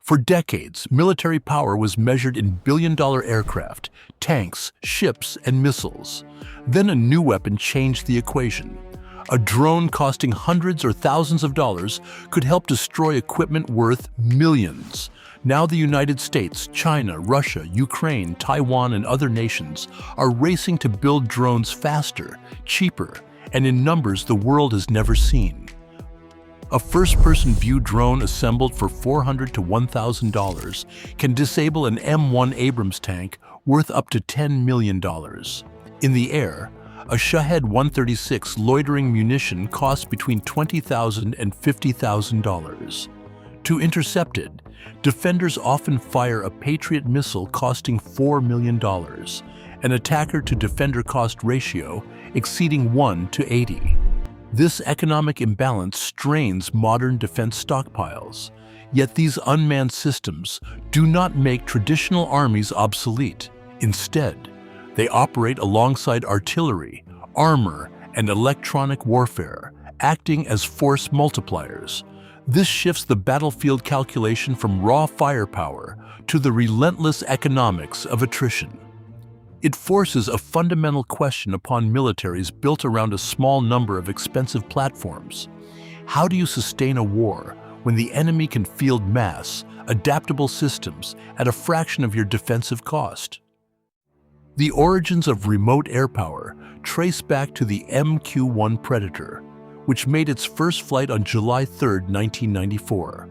For decades, military power was measured in billion-dollar aircraft, tanks, ships, and missiles. Then a new weapon changed the equation. A drone costing hundreds or thousands of dollars could help destroy equipment worth millions. Now the United States, China, Russia, Ukraine, Taiwan, and other nations are racing to build drones faster, cheaper, and in numbers the world has never seen. A first-person view drone assembled for $400 to $1,000 can disable an M1 Abrams tank worth up to $10 million. In the air, a Shahed 136 loitering munition costs between $20,000 and $50,000. To intercept it, defenders often fire a Patriot missile costing $4 million, an attacker-to-defender cost ratio exceeding 1 to 80. This economic imbalance strains modern defense stockpiles. Yet these unmanned systems do not make traditional armies obsolete. Instead, they operate alongside artillery, armor, and electronic warfare, acting as force multipliers. This shifts the battlefield calculation from raw firepower to the relentless economics of attrition. It forces a fundamental question upon militaries built around a small number of expensive platforms. How do you sustain a war when the enemy can field mass, adaptable systems at a fraction of your defensive cost? The origins of remote air power trace back to the MQ-1 Predator, which made its first flight on July 3, 1994.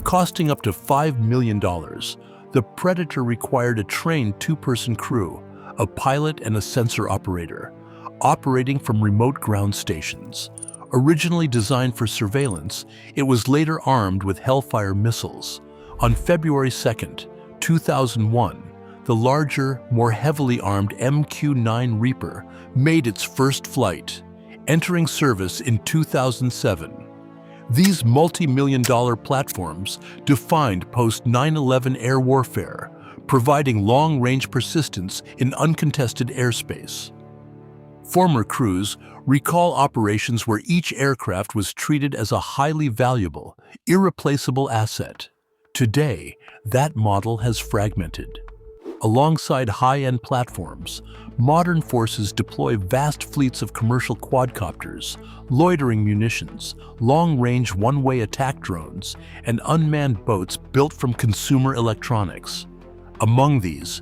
Costing up to $5 million, the Predator required a trained two-person crew, a pilot and a sensor operator, operating from remote ground stations. Originally designed for surveillance, it was later armed with Hellfire missiles. On February 2, 2001, the larger, more heavily armed MQ-9 Reaper made its first flight, entering service in 2007. These multi-million-dollar platforms defined post-9/11 air warfare, providing long-range persistence in uncontested airspace. Former crews recall operations where each aircraft was treated as a highly valuable, irreplaceable asset. Today, that model has fragmented. Alongside high-end platforms, modern forces deploy vast fleets of commercial quadcopters, loitering munitions, long-range one-way attack drones, and unmanned boats built from consumer electronics. Among these,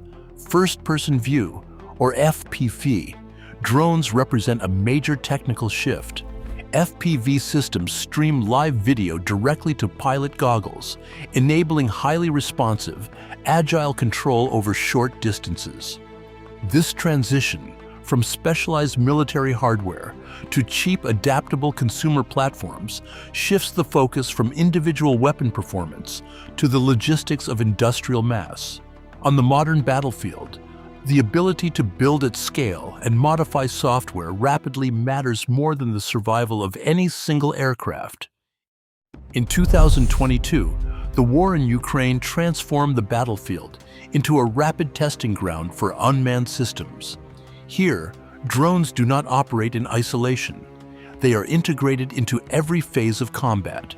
first-person view, or FPV, drones represent a major technical shift. FPV systems stream live video directly to pilot goggles, enabling highly responsive, agile control over short distances. This transition from specialized military hardware to cheap, adaptable consumer platforms shifts the focus from individual weapon performance to the logistics of industrial mass. On the modern battlefield, the ability to build at scale and modify software rapidly matters more than the survival of any single aircraft. In 2022, the war in Ukraine transformed the battlefield into a rapid testing ground for unmanned systems. Here, drones do not operate in isolation. They are integrated into every phase of combat.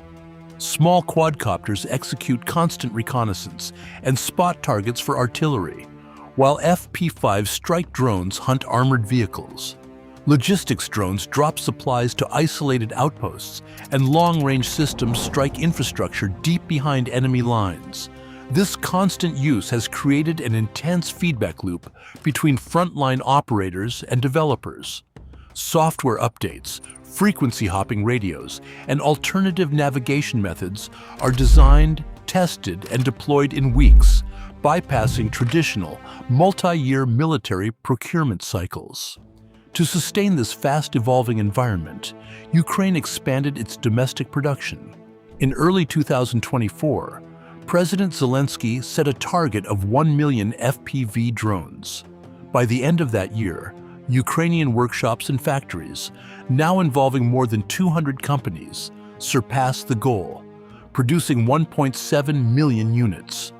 Small quadcopters execute constant reconnaissance and spot targets for artillery, while FP-5 strike drones hunt armored vehicles. Logistics drones drop supplies to isolated outposts, and long-range systems strike infrastructure deep behind enemy lines. This constant use has created an intense feedback loop between frontline operators and developers. Software updates, frequency hopping radios, and alternative navigation methods are designed, tested, and deployed in weeks, bypassing traditional, multi-year military procurement cycles. To sustain this fast-evolving environment, Ukraine expanded its domestic production. In early 2024, President Zelensky set a target of 1 million FPV drones. By the end of that year, Ukrainian workshops and factories, now involving more than 200 companies, surpassed the goal, producing 1.7 million units.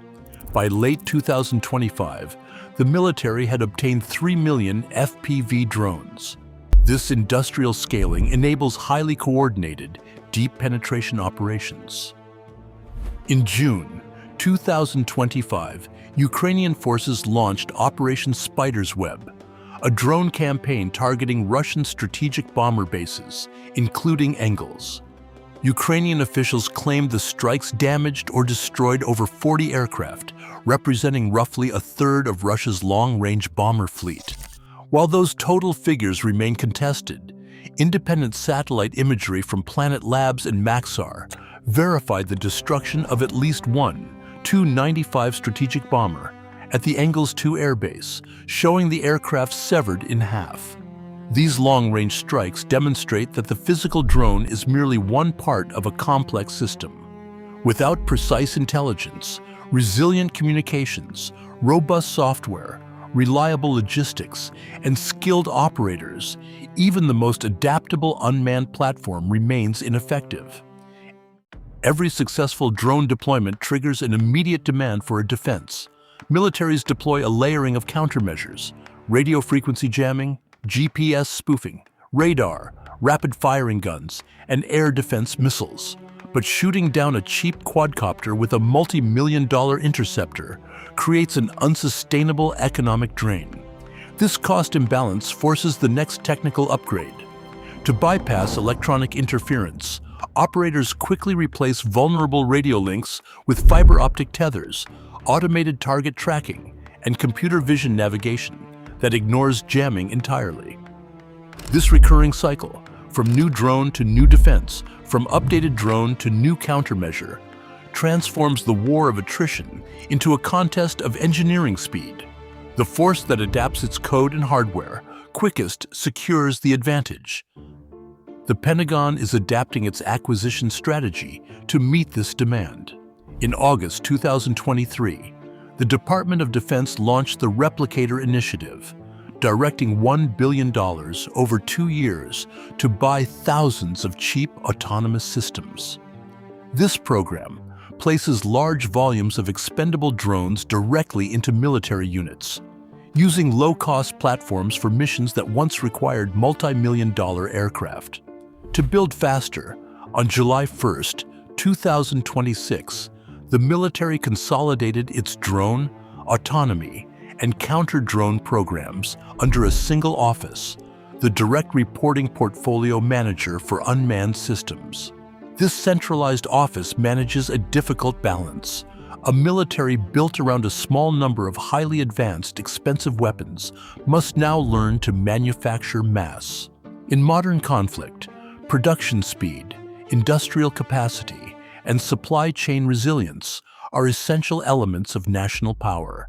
By late 2025, the military had obtained 3 million FPV drones. This industrial scaling enables highly coordinated, deep penetration operations. In June, 2025, Ukrainian forces launched Operation Spider's Web, a drone campaign targeting Russian strategic bomber bases, including Engels. Ukrainian officials claimed the strikes damaged or destroyed over 40 aircraft, representing roughly a third of Russia's long-range bomber fleet. While those total figures remain contested, independent satellite imagery from Planet Labs and Maxar verified the destruction of at least one Tu-95 strategic bomber at the Engels 2 Air Base, showing the aircraft severed in half. These long-range strikes demonstrate that the physical drone is merely one part of a complex system. Without precise intelligence, resilient communications, robust software, reliable logistics, and skilled operators, even the most adaptable unmanned platform remains ineffective. Every successful drone deployment triggers an immediate demand for a defense. Militaries deploy a layering of countermeasures: radio frequency jamming, GPS spoofing, radar, rapid-firing guns, and air defense missiles. But shooting down a cheap quadcopter with a multi-million-dollar interceptor creates an unsustainable economic drain. This cost imbalance forces the next technical upgrade. To bypass electronic interference, operators quickly replace vulnerable radio links with fiber optic tethers, automated target tracking, and computer vision navigation that ignores jamming entirely. This recurring cycle, from new drone to new defense, from updated drone to new countermeasure, transforms the war of attrition into a contest of engineering speed. The force that adapts its code and hardware quickest secures the advantage. The Pentagon is adapting its acquisition strategy to meet this demand. In August 2023, the Department of Defense launched the Replicator Initiative, directing $1 billion over 2 years to buy thousands of cheap autonomous systems. This program places large volumes of expendable drones directly into military units, using low-cost platforms for missions that once required multi-million-dollar aircraft. To build faster, on July 1, 2026, the military consolidated its drone, autonomy, and counter-drone programs under a single office, the Direct Reporting Portfolio Manager for Unmanned Systems. This centralized office manages a difficult balance. A military built around a small number of highly advanced, expensive weapons must now learn to manufacture mass. In modern conflict, production speed, industrial capacity, and supply chain resilience are essential elements of national power.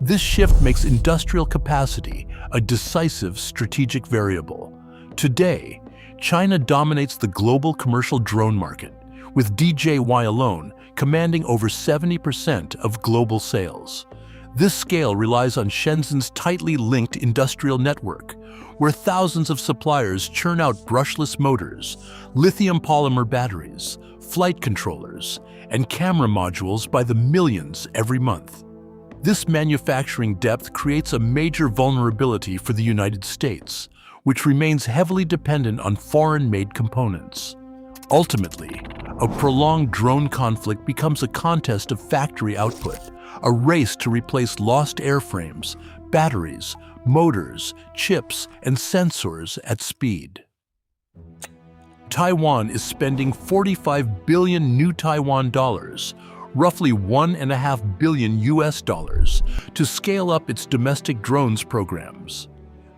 This shift makes industrial capacity a decisive strategic variable. Today, China dominates the global commercial drone market, with DJI alone commanding over 70% of global sales. This scale relies on Shenzhen's tightly linked industrial network, where thousands of suppliers churn out brushless motors, lithium polymer batteries, flight controllers, and camera modules by the millions every month. This manufacturing depth creates a major vulnerability for the United States, which remains heavily dependent on foreign-made components. Ultimately, a prolonged drone conflict becomes a contest of factory output, a race to replace lost airframes, batteries, motors, chips, and sensors at speed. Taiwan is spending 45 billion new Taiwan dollars, roughly $1.5 billion US dollars, to scale up its domestic drones programs.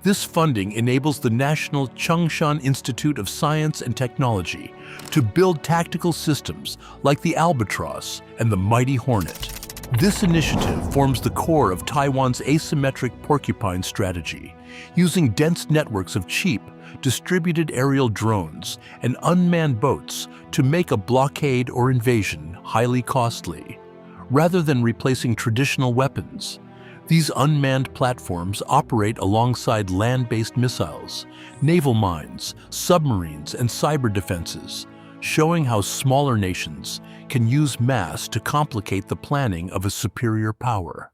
This funding enables the National Chung-Shan Institute of Science and Technology to build tactical systems like the Albatross and the Mighty Hornet. This initiative forms the core of Taiwan's asymmetric Porcupine strategy, using dense networks of cheap, distributed aerial drones and unmanned boats to make a blockade or invasion highly costly. Rather than replacing traditional weapons, these unmanned platforms operate alongside land-based missiles, naval mines, submarines, and cyber defenses, showing how smaller nations can use mass to complicate the planning of a superior power.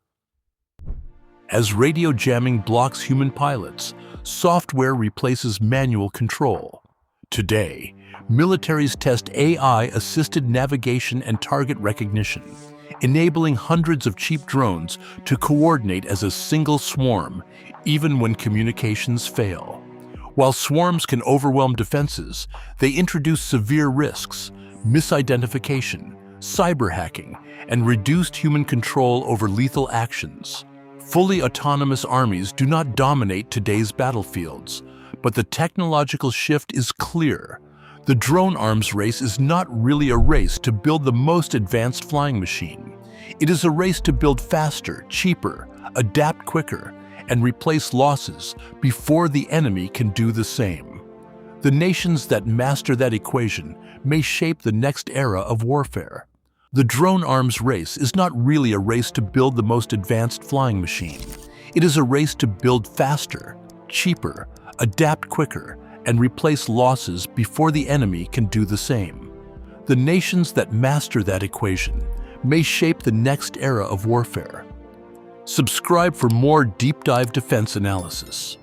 As radio jamming blocks human pilots, software replaces manual control. Today, Militaries test AI-assisted navigation and target recognition, enabling hundreds of cheap drones to coordinate as a single swarm, even when communications fail. While swarms can overwhelm defenses, they introduce severe risks: misidentification, cyber hacking, and reduced human control over lethal actions. Fully autonomous armies do not dominate today's battlefields, but the technological shift is clear. The drone arms race is not really a race to build the most advanced flying machine. It is a race to build faster, cheaper, adapt quicker, and replace losses before the enemy can do the same. The nations that master that equation may shape the next era of warfare. The drone arms race is not really a race to build the most advanced flying machine. It is a race to build faster, cheaper, adapt quicker, and replace losses before the enemy can do the same. The nations that master that equation may shape the next era of warfare. Subscribe for more deep dive defense analysis.